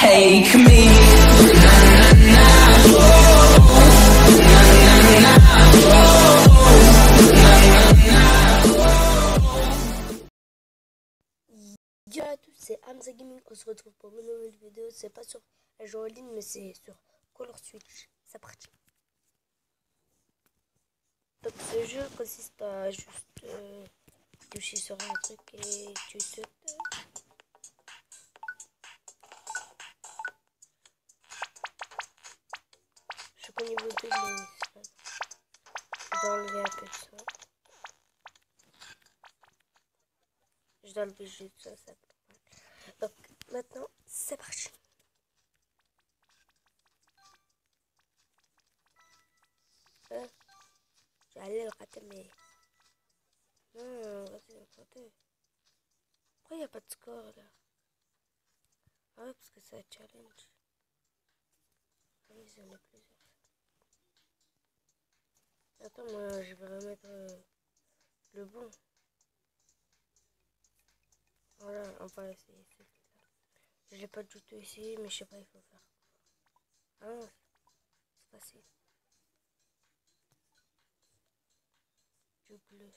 take me. Yo à tous, c'est Hamza Gaming. On se retrouve pour une nouvelle vidéo. C'est pas sur un jeu en ligne, mais c'est sur Call of Switch. C'est parti. Donc ce jeu consiste à juste toucher sur un truc et tu te... Je suis qu'au niveau 2, mais je dois enlever un peu de ça. Je dois enlever juste ça. Donc maintenant, c'est parti. J'allais le rater, mais... Non, vas-y, le rater. Pourquoi il n'y a pas de score là? Ah ouais, parce que c'est un challenge. Ah oui, j'en ai plusieurs. Attends, moi je vais remettre le bon. Voilà, on va essayer celui-là. Je l'ai pas du tout essayé, mais je sais pas, il faut faire. Ah non, c'est facile. Du bleu.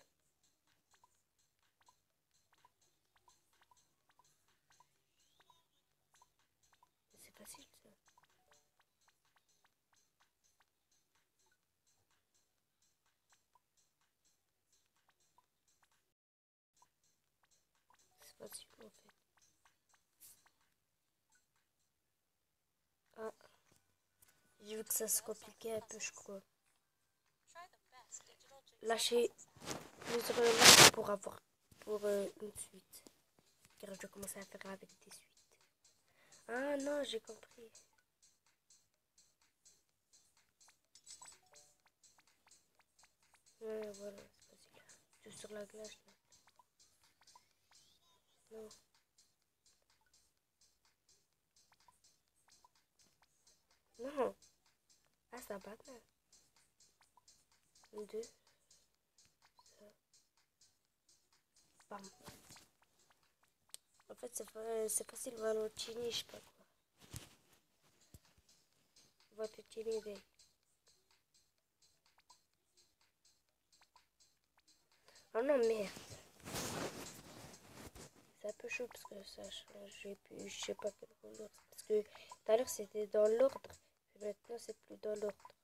C'est facile ça. C'est facile en fait. Ah, j'ai vu que ça se compliquait un peu, je crois. Lâcher plusieurs likes pour avoir une suite. Car je dois commencer à faire avec des suites. Ah non, j'ai compris. Ouais, voilà, c'est facile. Tout sur la glace là. Non. Non. Ah, ça va pas. Un, deux. Ça. Bam. En fait, c'est facile, Valentini, je sais pas quoi. Valentini, dès. Oh non, merde. C'est un peu chaud parce que ça a changé. Puis je sais pas quel ordre. Parce que tout à l'heure c'était dans l'ordre. Et maintenant c'est plus dans l'ordre.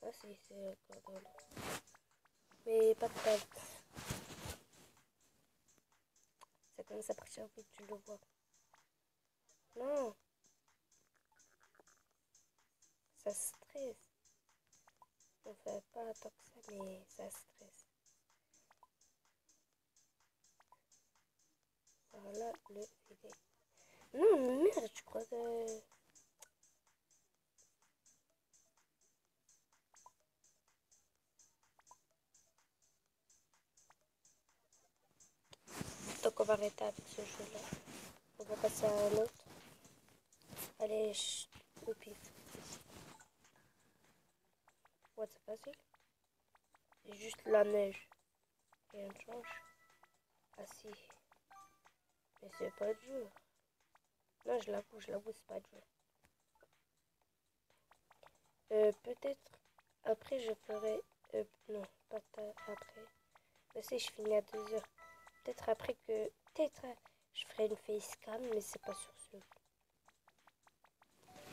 Ah si, c'est encore dans l'ordre. Mais pas de tête. Ça commence à partir vite, tu le vois. Non. Ça stresse. On fait pas tant que ça, mais ça stresse. Voilà le vidéo. Non, merde, je crois que... Donc on va arrêter avec ce jeu-là. On va passer à un autre. Allez, au pif. Ouais, c'est facile. C'est juste la neige. Rien ne change. Ah si. Mais c'est pas dur. Non, je l'avoue, c'est pas dur. Peut-être après je ferai... non, pas après. Mais si je finis à 2 heures. Peut-être après que... Peut-être je ferai une facecam, mais c'est pas sur ce.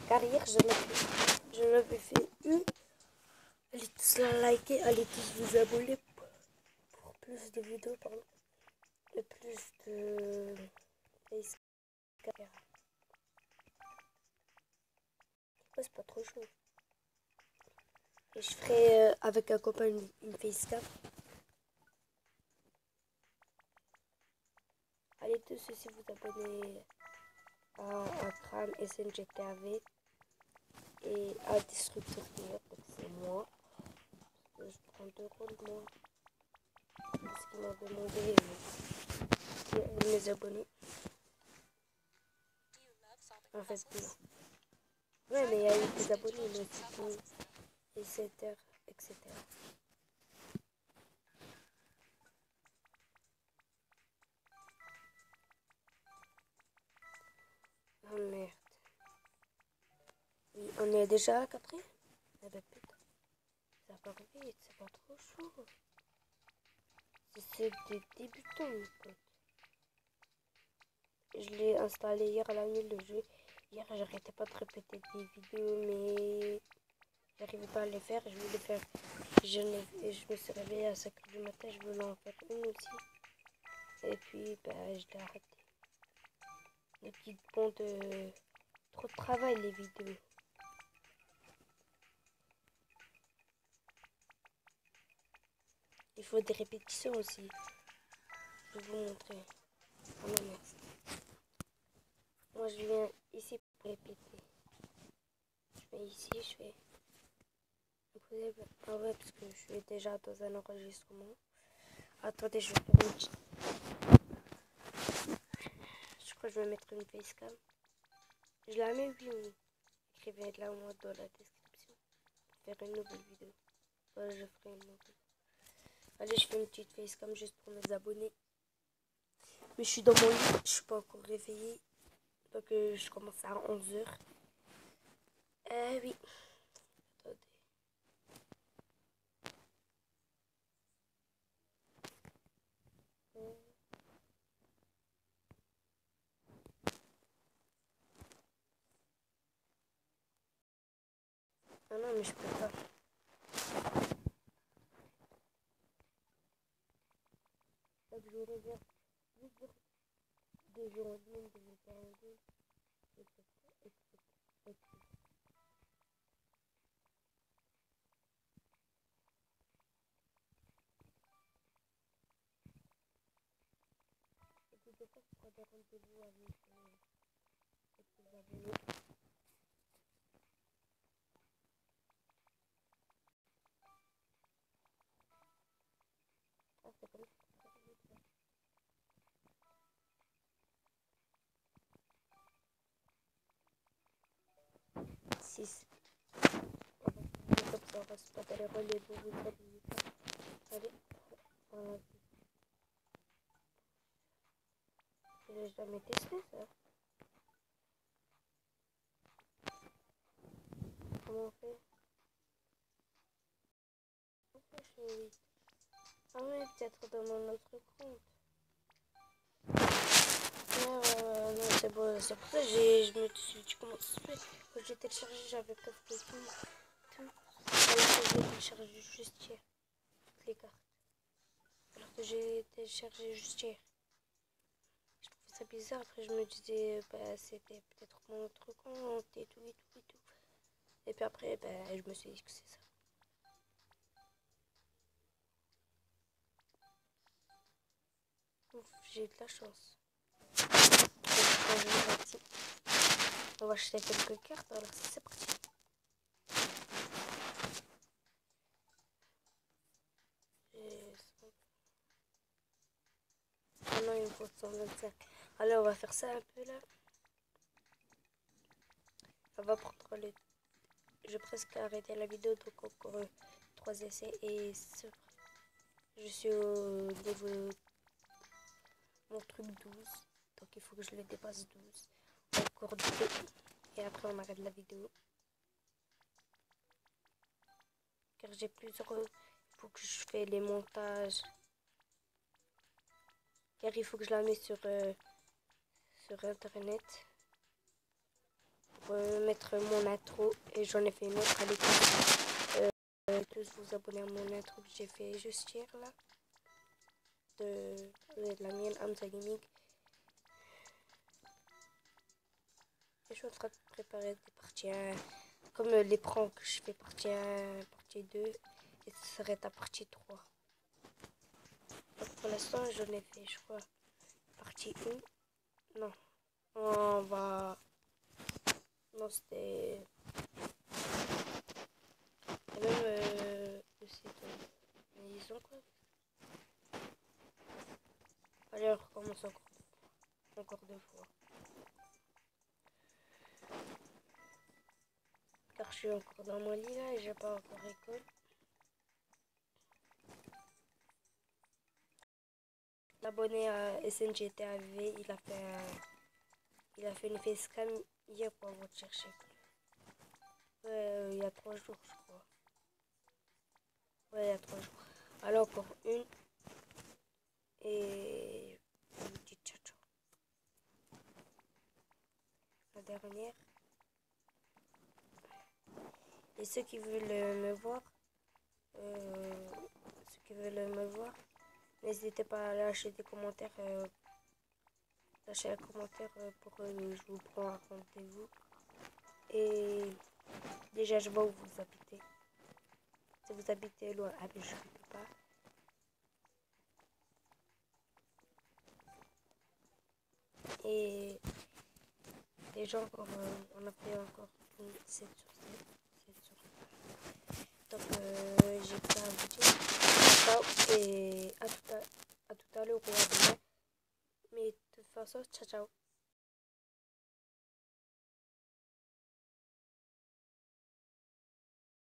Car hier, je l'avais fait une. Allez tous la liker, allez tous vous abonner pour plus de vidéos, pardon. Et plus de facecam. Ouais, c'est pas trop chaud. Et je ferai avec un copain une facecam. Allez tous aussi vous abonner à Crâne SNGTAV et à Destructeur Gamer, donc c'est moi. Je prends 2 rôles moi. Parce qu'il m'a demandé mes abonnés. En fait, non. Ouais, mais il y a eu des abonnés, mais c'est etc. etc. Oh merde. Oui, on est déjà à la quatrième. Eh ben putain, ça part vite, c'est pas trop chaud. C'est des débutants, mon pote. Je l'ai installé hier à la nuit, le jeu. Hier, j'arrêtais pas de répéter des vidéos, mais j'arrivais pas à les faire. Je voulais faire. Je me suis réveillée à 5 h du matin, je voulais en faire une aussi. Et puis, je l'ai arrêté. Des petites ponts de. Trop de travail, les vidéos. Il faut des répétitions aussi. Je vais vous montrer. Ah non, merci. Moi, je viens ici pour répéter. Je vais ici, je fais. Ah ouais, parce que je suis déjà dans un enregistrement. Attendez, je vais faire une petite. Je crois que je vais mettre une facecam. Je la mets, oui. Écrivez-la moi dans la description. Pour faire une nouvelle vidéo. Ouais, je ferai une nouvelle. Allez, je fais une petite facecam juste pour mes abonnés. Mais je suis dans mon lit, je suis pas encore réveillée. Donc je commence à 11 h. Oui. Attendez. Ah non, mais je peux pas. Donc je reviens 2 janvier 2022. Et puis des fois, je prends des rendez-vous avec les abonnés. Ah, c'est comme ça. 6. Comme ça, on va se passer les relais pour vous faire des étapes. Allez, voilà. Je l'ai jamais testé ça. Comment on fait? Pourquoi je fais 8? Ah ouais, peut-être dans mon autre compte. Non, c'est bon, c'est pour ça que je me suis dit comment ça se fait. Quand j'ai téléchargé, j'avais peur de tout. Alors que j'ai téléchargé juste hier. Toutes les cartes. Alors que j'ai téléchargé juste hier. Je trouvais ça bizarre. Après, je me disais, c'était peut-être mon autre compte et tout, et tout, et tout. Et puis après, je me suis dit que c'est ça. Ouf, j'ai eu de la chance. On va acheter quelques cartes, alors c'est parti. Ah non, il me faut 125. Allez, on va faire ça un peu là. On va prendre les. J'ai presque arrêté la vidéo, donc encore 3 essais et je suis au niveau mon truc 12. Donc il faut que je le dépasse 12. Encore 2. Et après on arrête la vidéo. Car j'ai plusieurs. Il faut que je fais les montages. Car il faut que je la mette sur internet. Pour mettre mon intro. Et j'en ai fait une autre à l'école. Tous vous abonner à mon intro que j'ai fait juste hier là. De la mienne, Hamza Gaming. Et je suis en train de préparer des parties 1, comme les pranks que je fais partie 1, partie 2, et ce serait ta partie 3. Donc pour l'instant, j'en ai fait, je crois, partie 1. Non, on va. Non, c'était. Et même le site. Mais ils ont quoi? Allez, on recommence encore 2 fois. Car je suis encore dans mon lit là et j'ai pas encore école. L'abonné à SNGTAV, Il a fait une facecam hier pour vous chercher. Ouais, il y a 3 jours, je crois. Ouais, il y a 3 jours. Alors, encore une. Et je vous dis ciao, ciao. La dernière. Et ceux qui veulent me voir, n'hésitez pas à lâcher des commentaires. Lâchez un commentaire pour que je vous prends un rendez-vous. Et déjà, je vois où vous habitez. Si vous habitez loin, ah ben je ne peux pas. Et déjà, encore, on a fait encore une 7 sur 7. 7 sur 7. Donc, j'ai pas à vous dire. Ciao et à tout à l'heure ou à demain. Mais de toute façon, ciao ciao.